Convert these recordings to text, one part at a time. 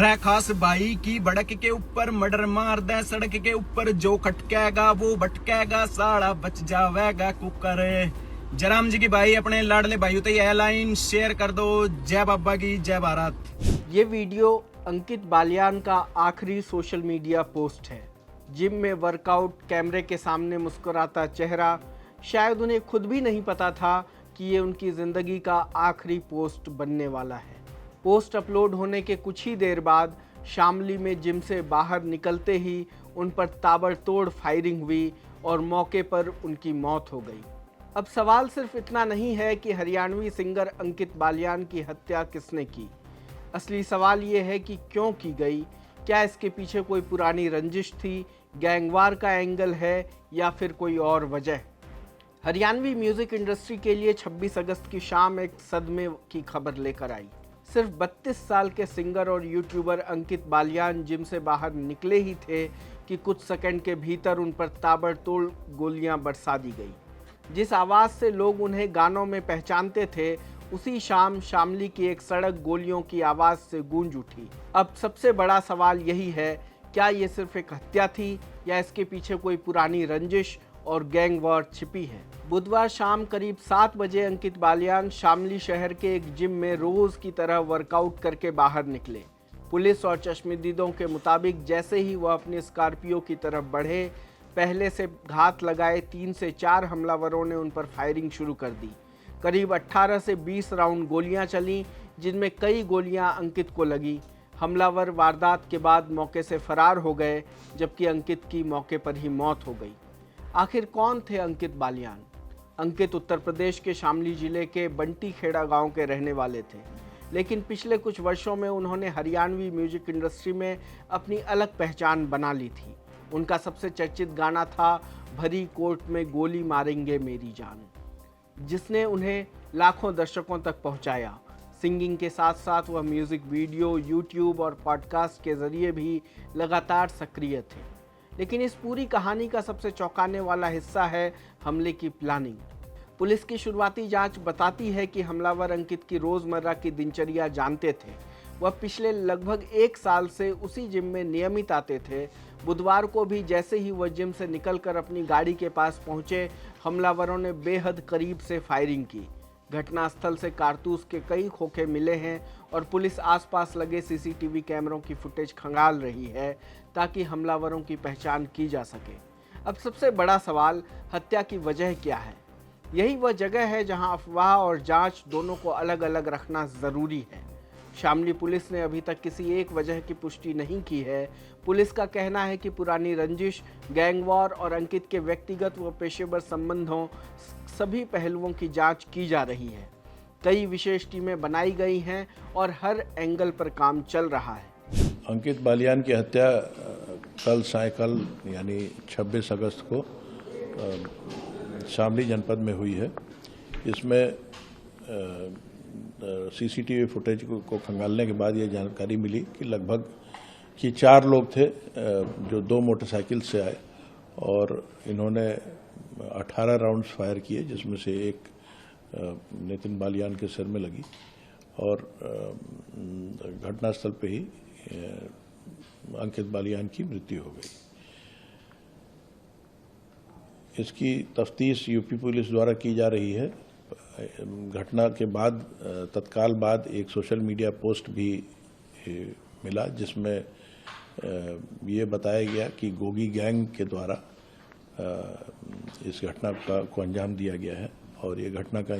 रह खास भाई की भड़क के ऊपर मर्डर मार दे सड़क के ऊपर, जो खटकेगा वो भटकेगा, साला बच जावेगा कुकर। जयराम जी की भाई अपने लाडले भाई उतई है लाइन शेयर कर दो। जय बाबा की जय भारत। ये वीडियो अंकित बालियान का आखिरी सोशल मीडिया पोस्ट है। जिम में वर्कआउट, कैमरे के सामने मुस्कुराता चेहरा। शायद उन्हें खुद भी नहीं पता था कि ये उनकी ज़िंदगी का आखिरी पोस्ट बनने वाला है। पोस्ट अपलोड होने के कुछ ही देर बाद शामली में जिम से बाहर निकलते ही उन पर ताबड़तोड़ फायरिंग हुई और मौके पर उनकी मौत हो गई। अब सवाल सिर्फ इतना नहीं है कि हरियाणवी सिंगर अंकित बालियान की हत्या किसने की। असली सवाल ये है कि क्यों की गई। क्या इसके पीछे कोई पुरानी रंजिश थी, गैंगवार का एंगल है या फिर कोई और वजह। हरियाणवी म्यूजिक इंडस्ट्री के लिए 26 अगस्त की शाम एक सदमे की खबर लेकर आई। सिर्फ 32 साल के सिंगर और यूट्यूबर अंकित बालियान जिम से बाहर निकले ही थे कि कुछ सेकंड के भीतर उन पर ताबड़तोड़ गोलियां बरसा दी गई। जिस आवाज़ से लोग उन्हें गानों में पहचानते थे, उसी शाम शामली की एक सड़क गोलियों की आवाज़ से गूंज उठी। अब सबसे बड़ा सवाल यही है, क्या ये सिर्फ एक हत्या थी या इसके पीछे कोई पुरानी रंजिश और गैंग वॉर छिपी है। बुधवार शाम करीब 7 बजे अंकित बालियान शामली शहर के एक जिम में रोज की तरह वर्कआउट करके बाहर निकले। पुलिस और चश्मदीदों के मुताबिक जैसे ही वह अपनी स्कॉर्पियो की तरफ बढ़े, पहले से घात लगाए 3 से 4 हमलावरों ने उन पर फायरिंग शुरू कर दी। करीब 18 से 20 राउंड गोलियां चलीं, जिनमें कई गोलियां अंकित को लगी। हमलावर वारदात के बाद मौके से फरार हो गए, जबकि अंकित की मौके पर ही मौत हो गई। आखिर कौन थे अंकित बालियान? अंकित उत्तर प्रदेश के शामली जिले के बंटी खेड़ा गांव के रहने वाले थे, लेकिन पिछले कुछ वर्षों में उन्होंने हरियाणवी म्यूजिक इंडस्ट्री में अपनी अलग पहचान बना ली थी। उनका सबसे चर्चित गाना था भरी कोर्ट में गोली मारेंगे मेरी जान, जिसने उन्हें लाखों दर्शकों तक पहुंचाया। सिंगिंग के साथ साथ वह म्यूजिक वीडियो, यूट्यूब और पॉडकास्ट के जरिए भी लगातार सक्रिय थे। लेकिन इस पूरी कहानी का सबसे चौंकाने वाला हिस्सा है हमले की प्लानिंग। पुलिस की शुरुआती जांच बताती है कि हमलावर अंकित की रोज़मर्रा की दिनचर्या जानते थे। वह पिछले लगभग 1 साल से उसी जिम में नियमित आते थे। बुधवार को भी जैसे ही वह जिम से निकलकर अपनी गाड़ी के पास पहुंचे, हमलावरों ने बेहद करीब से फायरिंग की। घटनास्थल से कारतूस के कई खोखे मिले हैं और पुलिस आसपास लगे सीसीटीवी कैमरों की फुटेज खंगाल रही है ताकि हमलावरों की पहचान की जा सके। अब सबसे बड़ा सवाल, हत्या की वजह क्या है। यही वह जगह है जहां अफवाह और जांच दोनों को अलग अलग रखना ज़रूरी है। शामली पुलिस ने अभी तक किसी एक वजह की पुष्टि नहीं की है। पुलिस का कहना है कि पुरानी रंजिश, गैंगवॉर और अंकित के व्यक्तिगत व पेशेवर संबंधों सभी पहलुओं की जांच की जा रही है। कई विशेष टीमें बनाई गई हैं और हर एंगल पर काम चल रहा है। अंकित बालियान की हत्या कल सायकल यानी 26 अगस्त को शामली जनपद में हुई है। इसमें सीसीटीवी फुटेज को खंगालने के बाद ये जानकारी मिली कि लगभग 4 लोग थे जो 2 मोटरसाइकिल से आए और इन्होंने 18 राउंड्स फायर किए, जिसमें से एक नितिन बालियान के सिर में लगी और घटनास्थल पे ही अंकित बालियान की मृत्यु हो गई। इसकी तफ्तीश यूपी पुलिस द्वारा की जा रही है। घटना के बाद तत्काल बाद एक सोशल मीडिया पोस्ट भी मिला, जिसमें ये बताया गया कि गोगी गैंग के द्वारा इस घटना को अंजाम दिया गया है और ये घटना का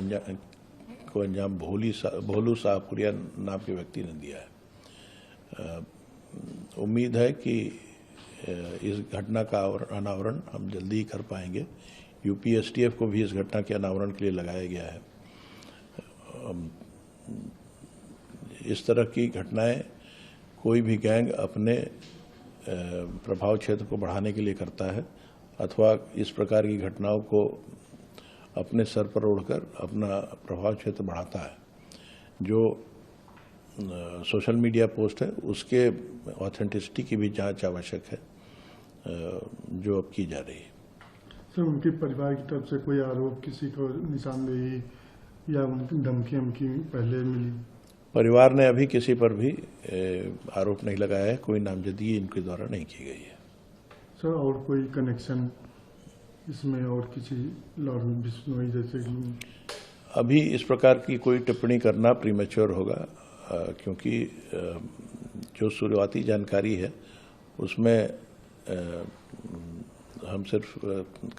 अंजाम भोलू शाहपुरिया नाम के व्यक्ति ने दिया है। उम्मीद है कि इस घटना का अनावरण हम जल्दी ही कर पाएंगे। यूपी एसटीएफ को भी इस घटना के अनावरण के लिए लगाया गया है। इस तरह की घटनाएं कोई भी गैंग अपने प्रभाव क्षेत्र को बढ़ाने के लिए करता है अथवा इस प्रकार की घटनाओं को अपने सर पर ओढ़कर अपना प्रभाव क्षेत्र बढ़ाता है। जो सोशल मीडिया पोस्ट है उसके ऑथेंटिसिटी की भी जांच आवश्यक है, जो अब की जा रही है। सर, उनके परिवार की तरफ से कोई आरोप, किसी को निशानदेही या उनकी धमकी पहले मिली? परिवार ने अभी किसी पर भी आरोप नहीं लगाया है, कोई नामजदगी इनके द्वारा नहीं की गई है। सर और कोई कनेक्शन इसमें और किसी लॉर्ड बिश्नोई जैसे कि? अभी इस प्रकार की कोई टिप्पणी करना प्रीमेच्योर होगा, क्योंकि जो शुरुआती जानकारी है उसमें हम सिर्फ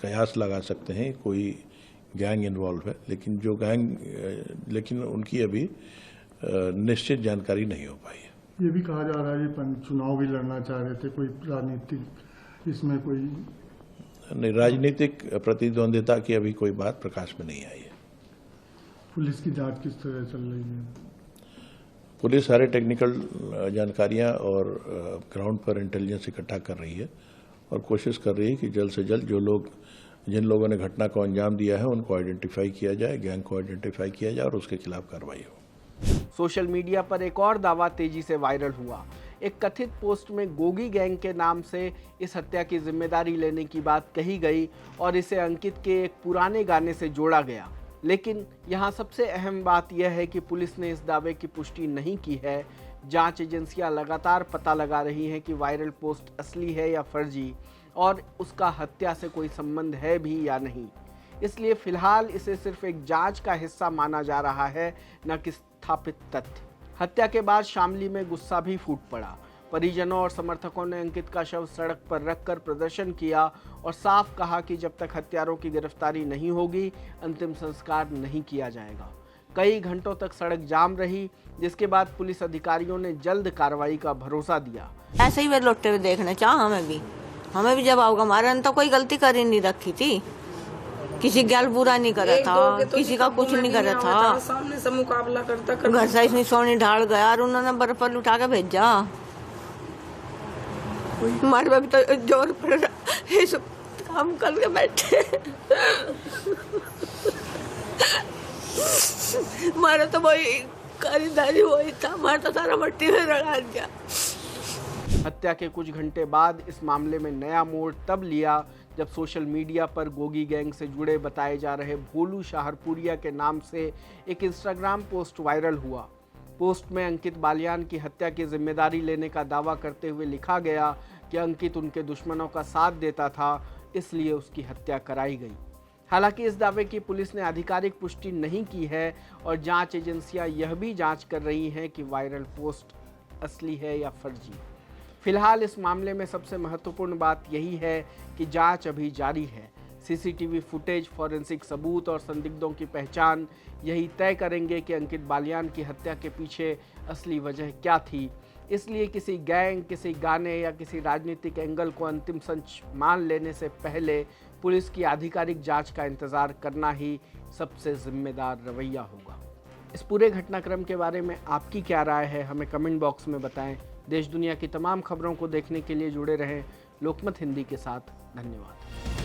कयास लगा सकते हैं कोई गैंग इन्वॉल्व है, लेकिन उनकी अभी निश्चित जानकारी नहीं हो पाई है। ये भी कहा जा रहा है ये चुनाव भी लड़ना चाह रहे थे, कोई राजनीतिक इसमें कोई नहीं, राजनीतिक प्रतिद्वंदिता की अभी कोई बात प्रकाश में नहीं आई है। पुलिस की जांच किस तरह चल रही है? पुलिस सारे टेक्निकल जानकारियां और ग्राउंड पर इंटेलिजेंस इकट्ठा कर रही है और कोशिश कर रही है कि जल्द से जल्द जिन लोगों ने घटना को अंजाम दिया है उनको आइडेंटिफाई किया जाए, गैंग को आइडेंटिफाई किया जाए और उसके खिलाफ कार्रवाई हो। सोशल मीडिया पर एक और दावा तेजी से वायरल हुआ। एक कथित पोस्ट में गोगी गैंग के नाम से इस हत्या की जिम्मेदारी लेने की बात कही गई और इसे अंकित के एक पुराने गाने से जोड़ा गया। लेकिन यहाँ सबसे अहम बात यह है कि पुलिस ने इस दावे की पुष्टि नहीं की है। जांच एजेंसियां लगातार पता लगा रही हैं कि वायरल पोस्ट असली है या फर्जी और उसका हत्या से कोई संबंध है भी या नहीं। इसलिए फिलहाल इसे सिर्फ एक जांच का हिस्सा माना जा रहा है, न कि स्थापित तथ्य। हत्या के बाद शामली में गुस्सा भी फूट पड़ा। परिजनों और समर्थकों ने अंकित का शव सड़क पर रखकर प्रदर्शन किया और साफ कहा कि जब तक हत्यारों की गिरफ्तारी नहीं होगी अंतिम संस्कार नहीं किया जाएगा। कई घंटों तक सड़क जाम रही, जिसके बाद पुलिस अधिकारियों ने जल्द कार्रवाई का भरोसा दिया। ऐसे ही वे लौटते हुए देखना चाह हमें भी जब आओगे। हमारे ने तो कोई गलती कर ही नहीं रखी थी, किसी गैल बुरा नहीं करा था, किसी का कुछ नहीं करा था। सामने से मुकाबला करता घर से इतनी सोनी ढाल गया और उन्होंने बर्फ पर उठा के भेजा। हमारे पे भी तो जोर पड़ रहा, ये सब काम करके बैठे। हमारा तो वही खरीदारी वही था, हमारा तो सारा मट्टी में रड़ा दिया। हत्या के कुछ घंटे बाद इस मामले में नया मोड़ तब लिया जब सोशल मीडिया पर गोगी गैंग से जुड़े बताए जा रहे भोलू शाहरपुरिया के नाम से एक इंस्टाग्राम पोस्ट वायरल हुआ। पोस्ट में अंकित बालियान की हत्या की जिम्मेदारी लेने का दावा करते हुए लिखा गया कि अंकित उनके दुश्मनों का साथ देता था, इसलिए उसकी हत्या कराई गई। हालांकि इस दावे की पुलिस ने आधिकारिक पुष्टि नहीं की है और जांच एजेंसियां यह भी जांच कर रही हैं कि वायरल पोस्ट असली है या फर्जी। फिलहाल इस मामले में सबसे महत्वपूर्ण बात यही है कि जांच अभी जारी है। सीसीटीवी फुटेज, फॉरेंसिक सबूत और संदिग्धों की पहचान यही तय करेंगे कि अंकित बालियान की हत्या के पीछे असली वजह क्या थी। इसलिए किसी गैंग, किसी गाने या किसी राजनीतिक एंगल को अंतिम सच मान लेने से पहले पुलिस की आधिकारिक जांच का इंतजार करना ही सबसे जिम्मेदार रवैया होगा। इस पूरे घटनाक्रम के बारे में आपकी क्या राय है, हमें कमेंट बॉक्स में बताएं। देश दुनिया की तमाम खबरों को देखने के लिए जुड़े रहें लोकमत हिंदी के साथ। धन्यवाद।